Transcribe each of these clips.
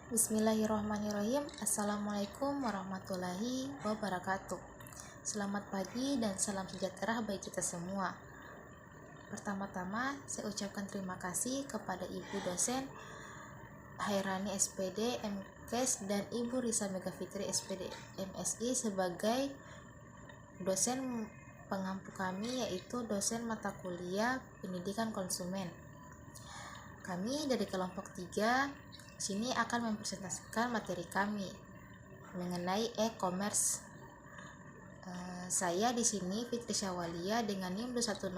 Bismillahirrahmanirrahim. Assalamualaikum warahmatullahi wabarakatuh. Selamat pagi dan salam sejahtera bagi kita semua. Pertama-tama, saya ucapkan terima kasih kepada Ibu dosen Hairani SPD MKes dan Ibu Risa Megafitri SPD MSI sebagai dosen pengampu kami, yaitu dosen mata kuliah Pendidikan Konsumen. Kami dari kelompok 3 sini akan mempresentasikan materi kami mengenai e-commerce. Saya di sini Fitri Syawalia dengan NIM 1020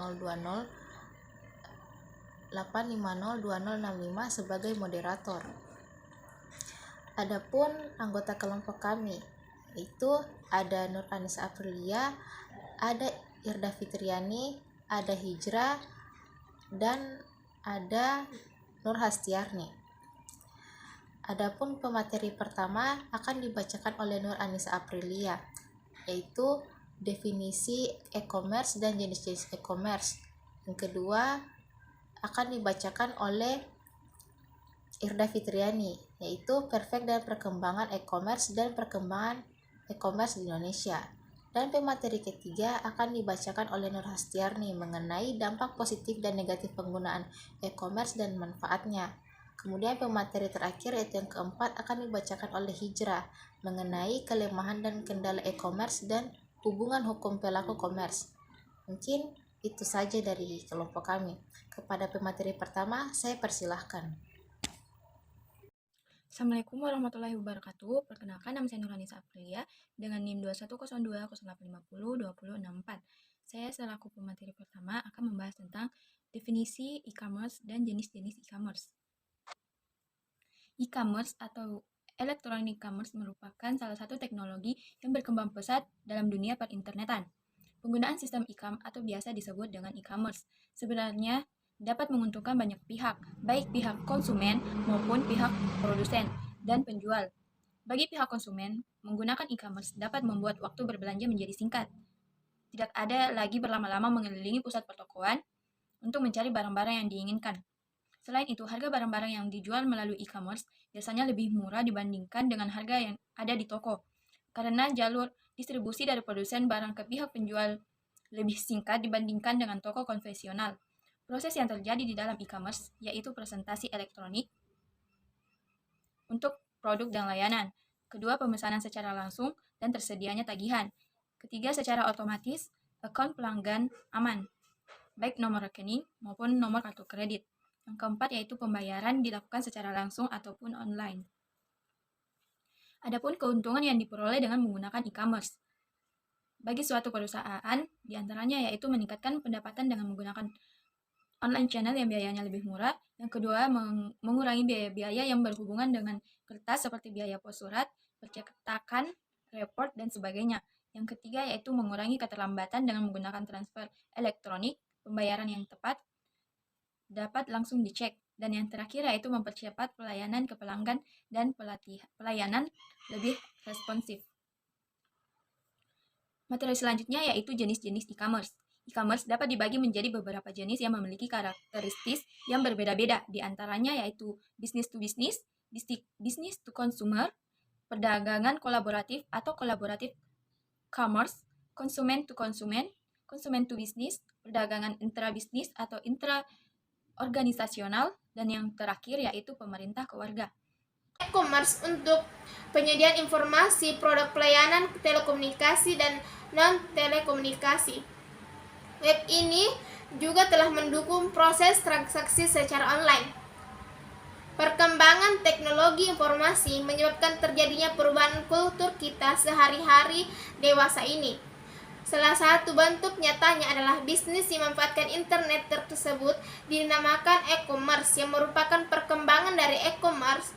8502065 sebagai moderator. Adapun anggota kelompok kami itu ada Nur Anissa Aprilia, ada Irda Fitriani, ada Hijrah, dan ada Nur Hastiarni. Adapun pemateri pertama akan dibacakan oleh Nur Anissa Aprilia, yaitu definisi e-commerce dan jenis-jenis e-commerce. Yang kedua akan dibacakan oleh Irda Fitriani, yaitu perfect dan perkembangan e-commerce dan perkembangan e-commerce di Indonesia. Dan pemateri ketiga akan dibacakan oleh Nur Hastiarni mengenai dampak positif dan negatif penggunaan e-commerce dan manfaatnya. Kemudian pemateri terakhir, yaitu yang keempat, akan dibacakan oleh Hijrah mengenai kelemahan dan kendala e-commerce dan hubungan hukum pelaku commerce. Mungkin itu saja dari kelompok kami. Kepada pemateri pertama, saya persilahkan. Assalamualaikum warahmatullahi wabarakatuh. Perkenalkan, nama saya Nur Anissa Aprilia dengan NIM 210208502064. Saya selaku pemateri pertama akan membahas tentang definisi e-commerce dan jenis-jenis e-commerce. E-commerce atau electronic commerce merupakan salah satu teknologi yang berkembang pesat dalam dunia perinternetan. Penggunaan sistem e-com atau biasa disebut dengan e-commerce sebenarnya dapat menguntungkan banyak pihak, baik pihak konsumen maupun pihak produsen dan penjual. Bagi pihak konsumen, menggunakan e-commerce dapat membuat waktu berbelanja menjadi singkat. Tidak ada lagi berlama-lama mengelilingi pusat pertokoan untuk mencari barang-barang yang diinginkan. Selain itu, harga barang-barang yang dijual melalui e-commerce biasanya lebih murah dibandingkan dengan harga yang ada di toko, karena jalur distribusi dari produsen barang ke pihak penjual lebih singkat dibandingkan dengan toko konvensional. Proses yang terjadi di dalam e-commerce yaitu presentasi elektronik untuk produk dan layanan. Kedua, pemesanan secara langsung dan tersedianya tagihan. Ketiga, secara otomatis, akun pelanggan aman, baik nomor rekening maupun nomor kartu kredit. Yang keempat yaitu pembayaran dilakukan secara langsung ataupun online. Adapun keuntungan yang diperoleh dengan menggunakan e-commerce bagi suatu perusahaan, diantaranya yaitu meningkatkan pendapatan dengan menggunakan online channel yang biayanya lebih murah. Yang kedua, mengurangi biaya-biaya yang berhubungan dengan kertas seperti biaya pos surat, percetakan, report, dan sebagainya. Yang ketiga yaitu mengurangi keterlambatan dengan menggunakan transfer elektronik, pembayaran yang tepat, dapat langsung dicek. Dan yang terakhir yaitu mempercepat pelayanan ke pelanggan dan pelayanan lebih responsif. Materi selanjutnya yaitu jenis-jenis e-commerce. E-commerce dapat dibagi menjadi beberapa jenis yang memiliki karakteristik yang berbeda-beda. Di antaranya yaitu business to business, business to consumer, perdagangan kolaboratif atau collaborative commerce, konsumen to konsumen, konsumen to business, perdagangan intra-bisnis atau intra-organisasional, dan yang terakhir yaitu pemerintah ke warga. E-commerce untuk penyediaan informasi, produk pelayanan telekomunikasi dan non-telekomunikasi. Web ini juga telah mendukung proses transaksi secara online. Perkembangan teknologi informasi menyebabkan terjadinya perubahan kultur kita sehari-hari dewasa ini. Salah satu bentuk nyatanya adalah bisnis yang memanfaatkan internet tersebut dinamakan e-commerce, yang merupakan perkembangan dari e-commerce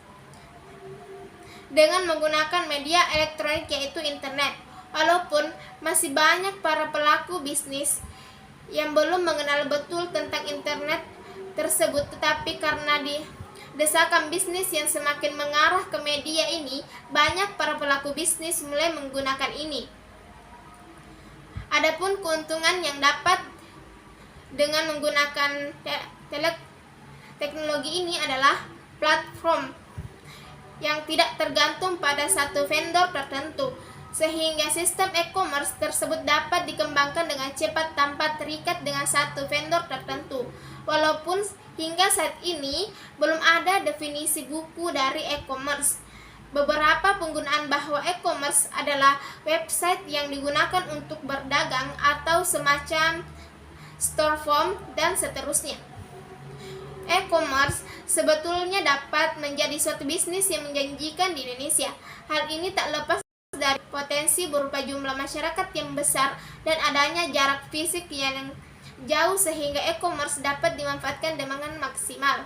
dengan menggunakan media elektronik yaitu internet. Walaupun masih banyak para pelaku bisnis yang belum mengenal betul tentang internet tersebut, tetapi karena desakan bisnis yang semakin mengarah ke media ini, banyak para pelaku bisnis mulai menggunakan ini. Adapun keuntungan yang dapat dengan menggunakan teknologi ini adalah platform yang tidak tergantung pada satu vendor tertentu, sehingga sistem e-commerce tersebut dapat dikembangkan dengan cepat tanpa terikat dengan satu vendor tertentu. Walaupun hingga saat ini belum ada definisi buku dari e-commerce, beberapa penggunaan bahwa e-commerce adalah website yang digunakan untuk berdagang atau semacam storefront dan seterusnya. E-commerce sebetulnya dapat menjadi suatu bisnis yang menjanjikan di Indonesia. Hal ini tak lepas dari potensi berupa jumlah masyarakat yang besar dan adanya jarak fisik yang jauh sehingga e-commerce dapat dimanfaatkan dengan maksimal.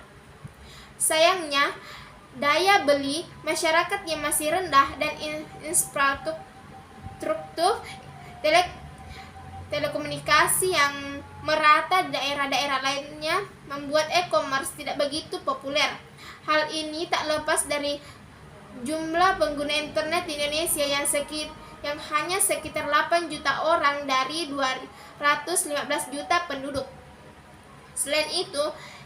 Sayangnya, daya beli masyarakat yang masih rendah dan infrastruktur telekomunikasi yang merata di daerah-daerah lainnya membuat e-commerce tidak begitu populer. Hal ini tak lepas dari jumlah pengguna internet di Indonesia yang hanya sekitar 8 juta orang dari 215 juta penduduk. Selain itu,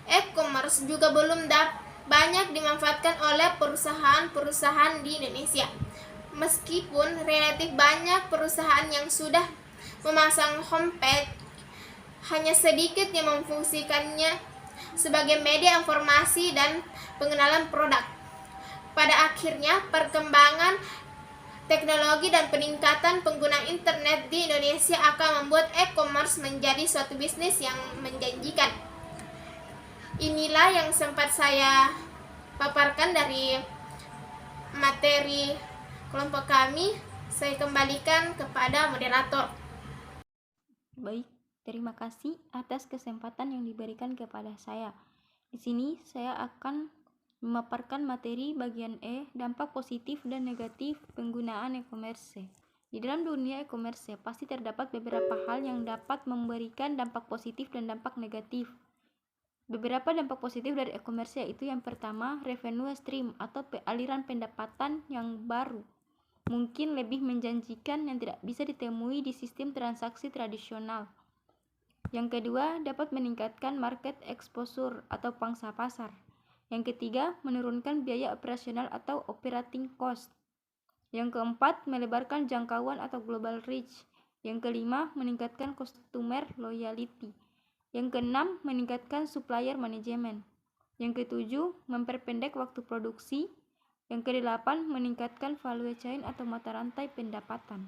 e-commerce juga belum banyak dimanfaatkan oleh perusahaan-perusahaan di Indonesia. Meskipun relatif banyak perusahaan yang sudah memasang homepage, hanya sedikit yang memfungsikannya sebagai media informasi dan pengenalan produk. Pada akhirnya, perkembangan teknologi dan peningkatan penggunaan internet di Indonesia akan membuat e-commerce menjadi suatu bisnis yang menjanjikan. Inilah yang sempat saya paparkan dari materi kelompok kami. Saya kembalikan kepada moderator. Baik, terima kasih atas kesempatan yang diberikan kepada saya. Di sini saya akan memaparkan materi bagian E, dampak positif dan negatif penggunaan e-commerce. Di dalam dunia e-commerce pasti terdapat beberapa hal yang dapat memberikan dampak positif dan dampak negatif. Beberapa dampak positif dari e-commerce yaitu yang pertama, revenue stream atau aliran pendapatan yang baru. Mungkin lebih menjanjikan yang tidak bisa ditemui di sistem transaksi tradisional. Yang kedua, dapat meningkatkan market exposure atau pangsa pasar. Yang ketiga, menurunkan biaya operasional atau operating cost. Yang keempat, melebarkan jangkauan atau global reach. Yang kelima, meningkatkan customer loyalty. Yang keenam, meningkatkan supplier management. Yang ketujuh, memperpendek waktu produksi. Yang kedelapan, meningkatkan value chain atau mata rantai pendapatan.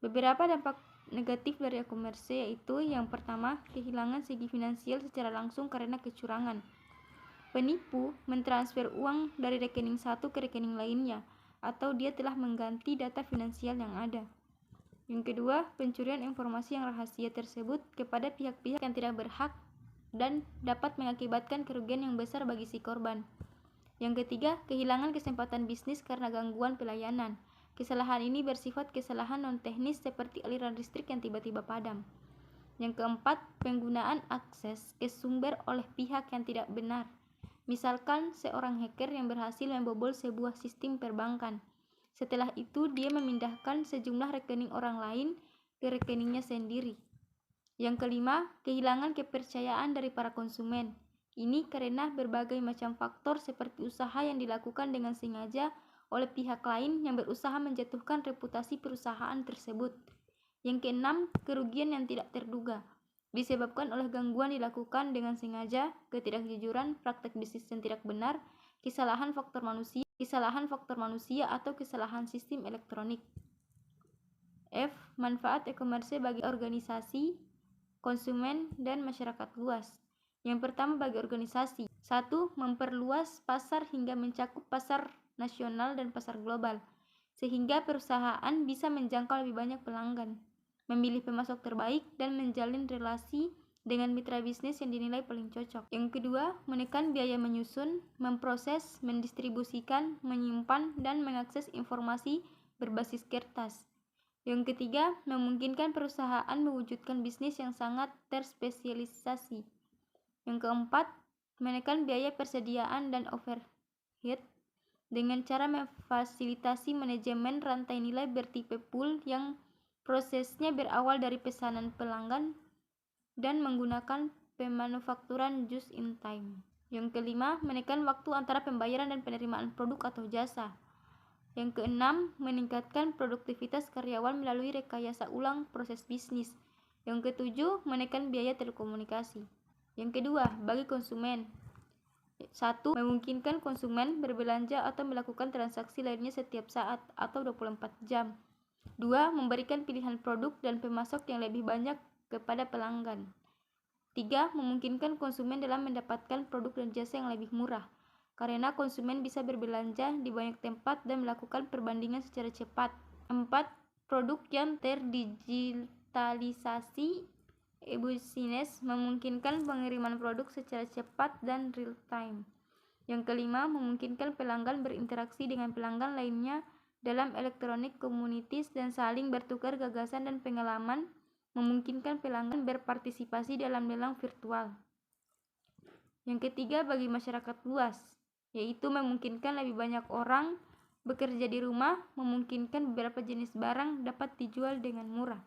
Beberapa dampak negatif dari e-commerce yaitu yang pertama, kehilangan segi finansial secara langsung karena kecurangan. Penipu mentransfer uang dari rekening satu ke rekening lainnya, atau dia telah mengganti data finansial yang ada. Yang kedua, pencurian informasi yang rahasia tersebut kepada pihak-pihak yang tidak berhak dan dapat mengakibatkan kerugian yang besar bagi si korban. Yang ketiga, kehilangan kesempatan bisnis karena gangguan pelayanan. Kesalahan ini bersifat kesalahan non-teknis seperti aliran listrik yang tiba-tiba padam. Yang keempat, penggunaan akses ke sumber oleh pihak yang tidak benar. Misalkan seorang hacker yang berhasil membobol sebuah sistem perbankan. Setelah itu, dia memindahkan sejumlah rekening orang lain ke rekeningnya sendiri. Yang kelima, kehilangan kepercayaan dari para konsumen. Ini karena berbagai macam faktor seperti usaha yang dilakukan dengan sengaja oleh pihak lain yang berusaha menjatuhkan reputasi perusahaan tersebut. Yang keenam, kerugian yang tidak terduga. Disebabkan oleh gangguan dilakukan dengan sengaja, ketidakjujuran, praktek bisnis yang tidak benar, kesalahan faktor manusia atau kesalahan sistem elektronik. F. Manfaat e-commerce bagi organisasi, konsumen, dan masyarakat luas. Yang pertama bagi organisasi. 1. Memperluas pasar hingga mencakup pasar nasional dan pasar global, sehingga perusahaan bisa menjangkau lebih banyak pelanggan, memilih pemasok terbaik, dan menjalin relasi dengan mitra bisnis yang dinilai paling cocok. Yang kedua, menekan biaya menyusun, memproses, mendistribusikan, menyimpan, dan mengakses informasi berbasis kertas. Yang ketiga, memungkinkan perusahaan mewujudkan bisnis yang sangat terspesialisasi. Yang keempat, menekan biaya persediaan dan overhead dengan cara memfasilitasi manajemen rantai nilai bertipe pool yang prosesnya berawal dari pesanan pelanggan dan menggunakan pemanufakturan just in time. Yang kelima, menekan waktu antara pembayaran dan penerimaan produk atau jasa. Yang keenam, meningkatkan produktivitas karyawan melalui rekayasa ulang proses bisnis. Yang ketujuh, menekan biaya telekomunikasi. Yang kedua, bagi konsumen. 1. Memungkinkan konsumen berbelanja atau melakukan transaksi lainnya setiap saat atau 24 jam. 2. Memberikan pilihan produk dan pemasok yang lebih banyak kepada pelanggan. 3. Memungkinkan konsumen dalam mendapatkan produk dan jasa yang lebih murah, karena konsumen bisa berbelanja di banyak tempat dan melakukan perbandingan secara cepat. 4. Produk yang terdigitalisasi e-business memungkinkan pengiriman produk secara cepat dan real time. Yang kelima, memungkinkan pelanggan berinteraksi dengan pelanggan lainnya dalam electronic communities dan saling bertukar gagasan dan pengalaman, memungkinkan pelanggan berpartisipasi dalam lelang virtual. Yang ketiga, bagi masyarakat luas, yaitu memungkinkan lebih banyak orang bekerja di rumah, memungkinkan beberapa jenis barang dapat dijual dengan murah.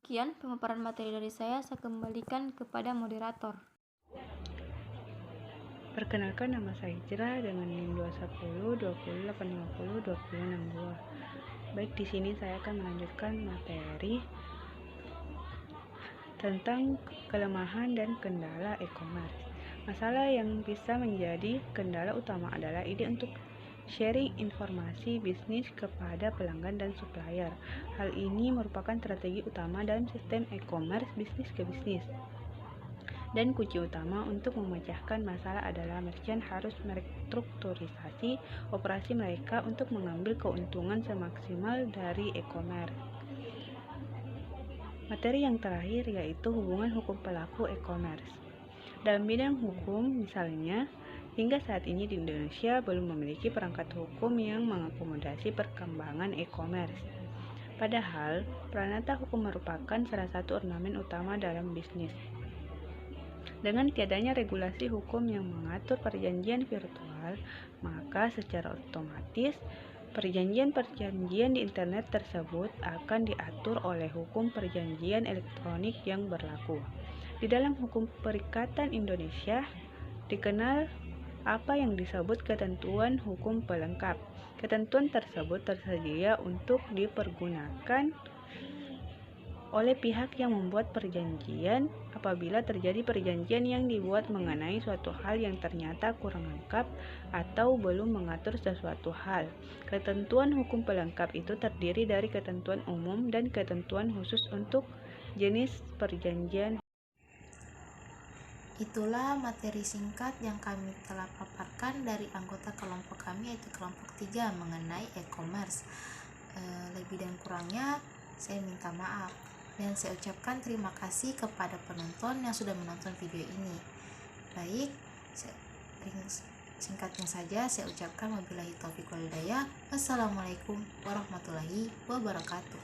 Sekian pemaparan materi dari saya kembalikan kepada moderator. Perkenalkan, nama saya Hijrah dengan NIM 210 20 850 2062. Baik, di sini saya akan melanjutkan materi tentang kelemahan dan kendala e-commerce. Masalah yang bisa menjadi kendala utama adalah ide untuk sharing informasi bisnis kepada pelanggan dan supplier. Hal ini merupakan strategi utama dalam sistem e-commerce bisnis ke bisnis. Dan kunci utama untuk memecahkan masalah adalah merchant harus merestrukturisasi operasi mereka untuk mengambil keuntungan semaksimal dari e-commerce. Materi yang terakhir yaitu hubungan hukum pelaku e-commerce. Dalam bidang hukum, misalnya, hingga saat ini di Indonesia belum memiliki perangkat hukum yang mengakomodasi perkembangan e-commerce. Padahal, peranata hukum merupakan salah satu ornamen utama dalam bisnis. Dengan tiadanya regulasi hukum yang mengatur perjanjian virtual, maka secara otomatis perjanjian-perjanjian di internet tersebut akan diatur oleh hukum perjanjian elektronik yang berlaku. Di dalam hukum perikatan Indonesia dikenal apa yang disebut ketentuan hukum pelengkap. Ketentuan tersebut tersedia untuk dipergunakan oleh pihak yang membuat perjanjian apabila terjadi perjanjian yang dibuat mengenai suatu hal yang ternyata kurang lengkap atau belum mengatur sesuatu hal. Ketentuan hukum pelengkap itu terdiri dari ketentuan umum dan ketentuan khusus untuk jenis perjanjian. Itulah materi singkat yang kami telah paparkan dari anggota kelompok kami, yaitu kelompok 3 mengenai e-commerce. Lebih dan kurangnya saya minta maaf. Dan saya ucapkan terima kasih kepada penonton yang sudah menonton video ini. Baik, singkatnya saja saya ucapkan wabillahi taufiq wal hidayah. Wassalamualaikum warahmatullahi wabarakatuh.